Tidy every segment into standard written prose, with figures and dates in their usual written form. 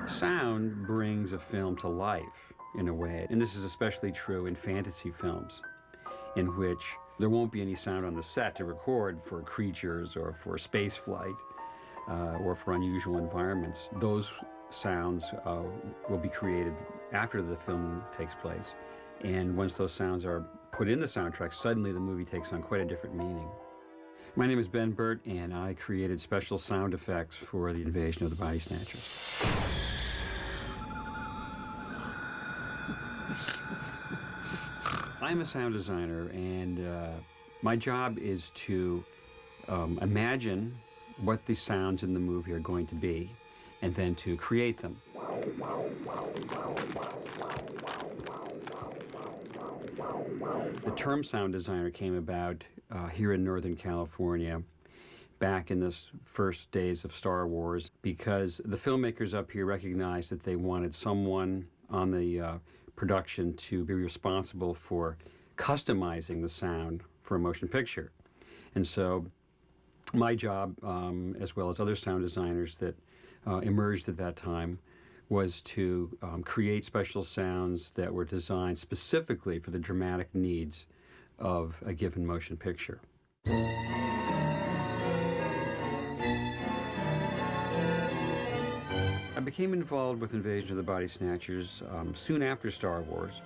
Sound brings a film to life in a way, and this is especially true in fantasy films, in which there won't be any sound on the set to record for creatures or for space flight or for unusual environments. Those sounds will be created after the film takes place, and once those sounds are put in the soundtrack, suddenly the movie takes on quite a different meaning. My name is Ben Burt, and I created special sound effects for the Invasion of the Body Snatchers. I'm a sound designer, and my job is to imagine what the sounds in the movie are going to be, and then to create them. The term sound designer came about here in Northern California back in the first days of Star Wars, because the filmmakers up here recognized that they wanted someone on the production to be responsible for customizing the sound for a motion picture. And so my job, as well as other sound designers that emerged at that time, was to create special sounds that were designed specifically for the dramatic needs of a given motion picture. I became involved with Invasion of the Body Snatchers soon after Star Wars,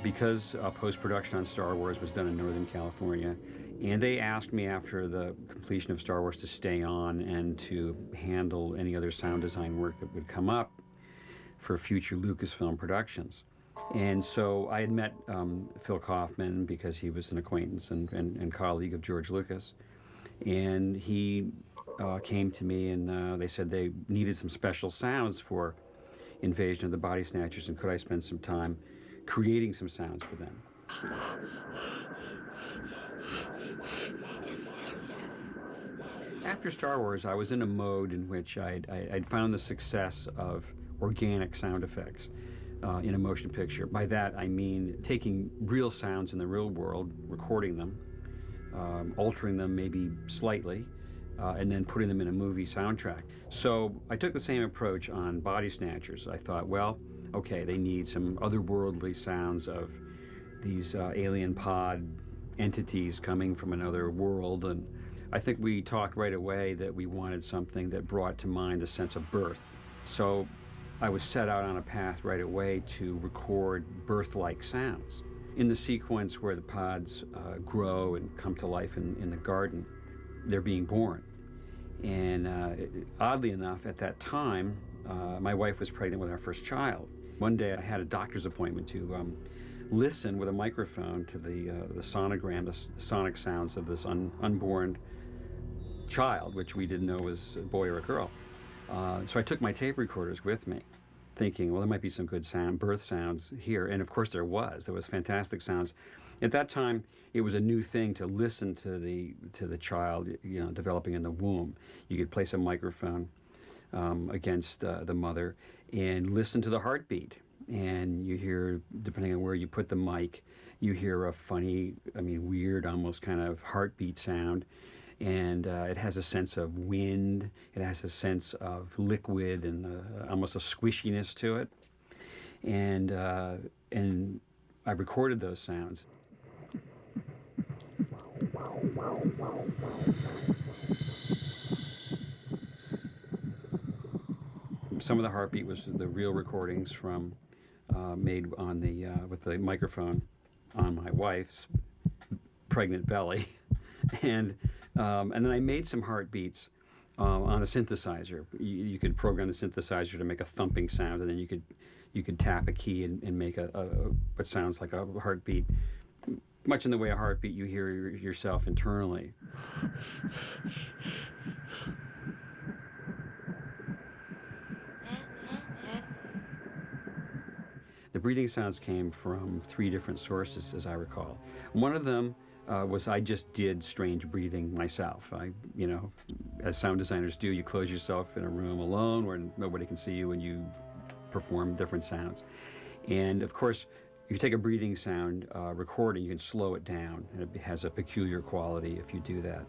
because post-production on Star Wars was done in Northern California, and they asked me after the completion of Star Wars to stay on and to handle any other sound design work that would come up for future Lucasfilm productions. And so I had met Phil Kaufman because he was an acquaintance and colleague of George Lucas, and he came to me and they said they needed some special sounds for Invasion of the Body Snatchers, and could I spend some time creating some sounds for them. After Star Wars, I was in a mode in which I'd found the success of organic sound effects in a motion picture. By that, I mean taking real sounds in the real world, recording them, altering them maybe slightly, and then putting them in a movie soundtrack. So I took the same approach on Body Snatchers. I thought, well, okay, they need some otherworldly sounds of these alien pod entities coming from another world, and I think we talked right away that we wanted something that brought to mind the sense of birth. So I was set out on a path right away to record birth-like sounds. In the sequence where the pods grow and come to life in the garden, they're being born. And oddly enough, at that time, my wife was pregnant with our first child. One day I had a doctor's appointment to listen with a microphone to the sonogram, the sonic sounds of this unborn child, which we didn't know was a boy or a girl. So I took my tape recorders with me, thinking, well, there might be some good birth sounds here. And of course there was fantastic sounds. At that time, it was a new thing to listen to the child, developing in the womb. You could place a microphone against the mother and listen to the heartbeat. And you hear, depending on where you put the mic, you hear a funny, weird, almost kind of heartbeat sound. And it has a sense of wind, it has a sense of liquid and almost a squishiness to it. And I recorded those sounds. Some of the heartbeat was the real recordings from made on the with the microphone on my wife's pregnant belly, and then I made some heartbeats on a synthesizer. You could program the synthesizer to make a thumping sound, and then you could tap a key and make what sounds like a heartbeat. Much in the way a heartbeat you hear yourself internally. The breathing sounds came from 3 different sources, as I recall. One of them was I just did strange breathing myself. As sound designers do, you close yourself in a room alone where nobody can see you and you perform different sounds. And of course, if you take a breathing sound recording, you can slow it down, and it has a peculiar quality if you do that.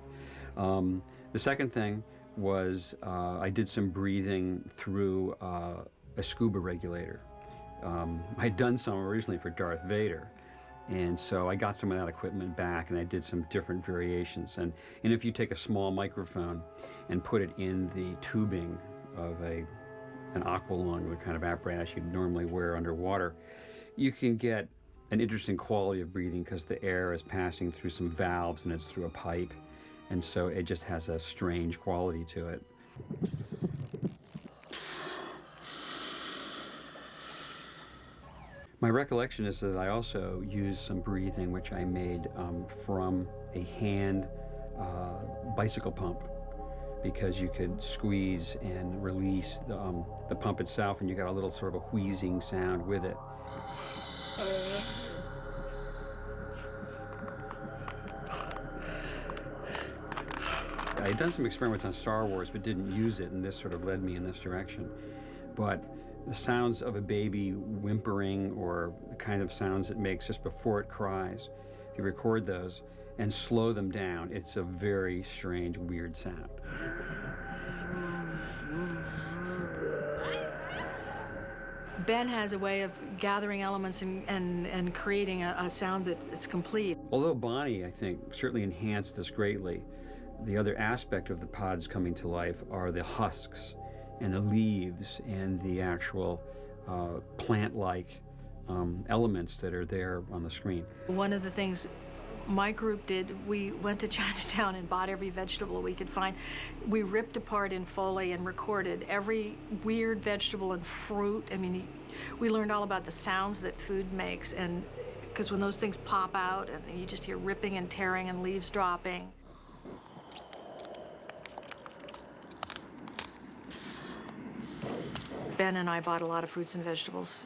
The second thing was I did some breathing through a scuba regulator. I'd done some originally for Darth Vader, and so I got some of that equipment back, and I did some different variations. And if you take a small microphone and put it in the tubing of an aqualung, the kind of apparatus you'd normally wear underwater, you can get an interesting quality of breathing because the air is passing through some valves and it's through a pipe, and so it just has a strange quality to it. My recollection is that I also used some breathing which I made from a hand bicycle pump, because you could squeeze and release the pump itself, and you got a little sort of a wheezing sound with it. I had done some experiments on Star Wars but didn't use it, and this sort of led me in this direction. But the sounds of a baby whimpering, or the kind of sounds it makes just before it cries, if you record those and slow them down, it's a very strange, weird sound. Ben has a way of gathering elements and creating a sound that's complete. Although Bonnie, I think, certainly enhanced this greatly, the other aspect of the pods coming to life are the husks and the leaves and the actual plant-like elements that are there on the screen. One of the things my group did, we went to Chinatown and bought every vegetable we could find. We ripped apart in Foley and recorded every weird vegetable and fruit. I mean, we learned all about the sounds that food makes, and because when those things pop out and you just hear ripping and tearing and leaves dropping. Ben and I bought a lot of fruits and vegetables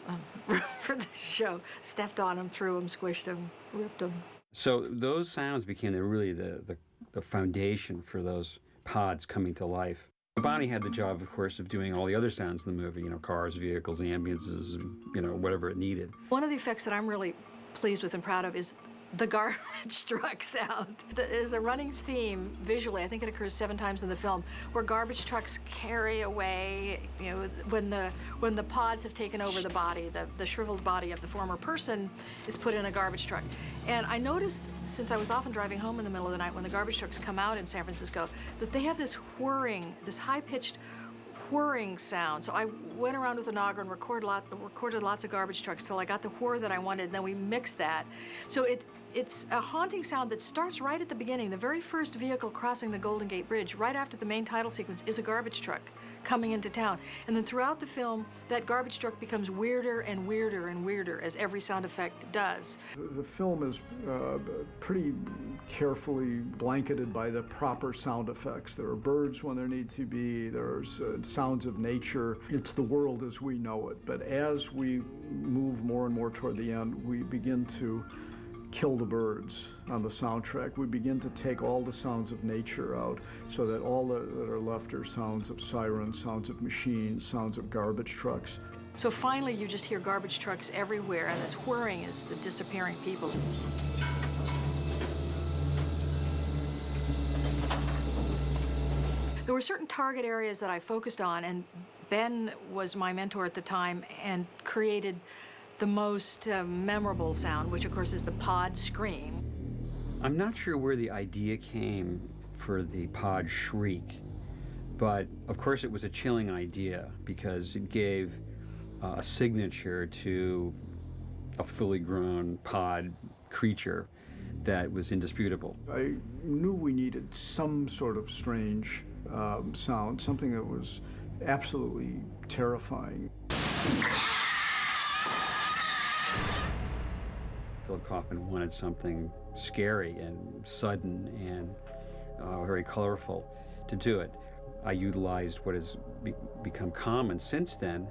for the show. Stepped on them, threw them, squished them, ripped them. So those sounds became really the foundation for those pods coming to life. Bonnie had the job, of course, of doing all the other sounds in the movie, you know, cars, vehicles, ambulances, you know, whatever it needed. One of the effects that I'm really pleased with and proud of is the garbage truck sound. There's a running theme visually, I think it occurs 7 times in the film, where garbage trucks carry away, you know, when the pods have taken over the body, the shriveled body of the former person is put in a garbage truck. And I noticed, since I was often driving home in the middle of the night when the garbage trucks come out in San Francisco, that they have this whirring, this high-pitched whirring sound. So I went around with an auger and recorded lots of garbage trucks till I got the whir that I wanted, and then we mixed that. So it's a haunting sound that starts right at the beginning. The very first vehicle crossing the Golden Gate Bridge, right after the main title sequence, is a garbage truck coming into town. And then throughout the film, that garbage truck becomes weirder and weirder and weirder, as every sound effect does. The film is pretty carefully blanketed by the proper sound effects. There are birds when there need to be, there's sounds of nature. It's the world as we know it. But as we move more and more toward the end, we begin to kill the birds on the soundtrack. We begin to take all the sounds of nature out, so that all that are left are sounds of sirens, sounds of machines, sounds of garbage trucks. So finally you just hear garbage trucks everywhere, and this whirring is the disappearing people. There were certain target areas that I focused on, and Ben was my mentor at the time and created the most memorable sound, which of course is the pod scream. I'm not sure where the idea came for the pod shriek, but of course it was a chilling idea because it gave a signature to a fully grown pod creature that was indisputable. I knew we needed some sort of strange sound, something that was absolutely terrifying. Philip Kaufman wanted something scary and sudden and very colorful to do it. I utilized what has become common since then,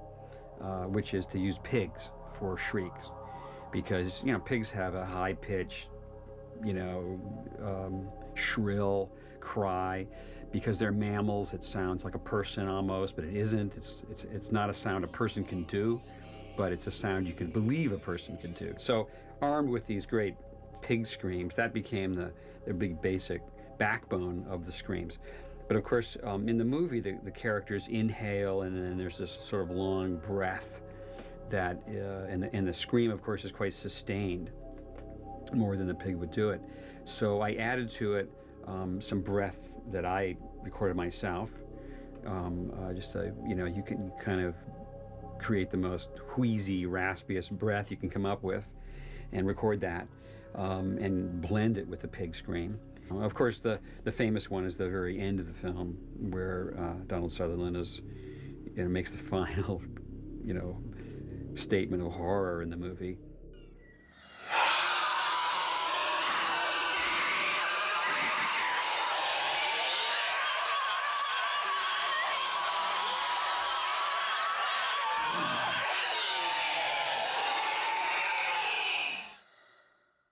which is to use pigs for shrieks, because pigs have a high-pitched, shrill cry. Because they're mammals, it sounds like a person almost, but it isn't. It's not a sound a person can do, but it's a sound you can believe a person can do. So armed with these great pig screams, that became the big basic backbone of the screams. But of course, in the movie, the characters inhale, and then there's this sort of long breath that, and the scream, of course, is quite sustained, more than the pig would do it. So I added to it some breath that I recorded myself. You can kind of create the most wheezy, raspiest breath you can come up with, and record that, and blend it with the pig scream. Of course, the famous one is the very end of the film, where Donald Sutherland makes the final, statement of horror in the movie.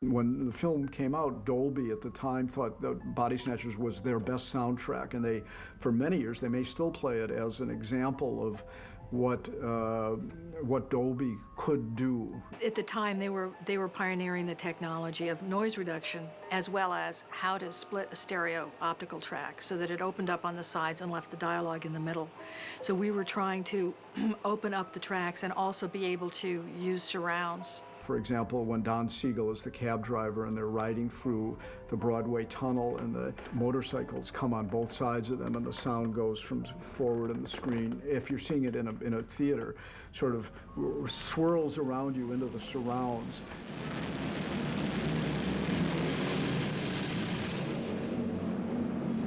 When the film came out, Dolby at the time thought that Body Snatchers was their best soundtrack, and for many years, they may still play it as an example of what Dolby could do. At the time, they were pioneering the technology of noise reduction, as well as how to split a stereo optical track so that it opened up on the sides and left the dialogue in the middle. So we were trying to open up the tracks and also be able to use surrounds. For example, when Don Siegel is the cab driver and they're riding through the Broadway tunnel and the motorcycles come on both sides of them and the sound goes from forward in the screen. If you're seeing it in a theater, sort of swirls around you into the surrounds.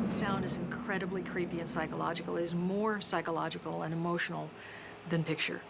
Sound is incredibly creepy and psychological. It is more psychological and emotional than picture.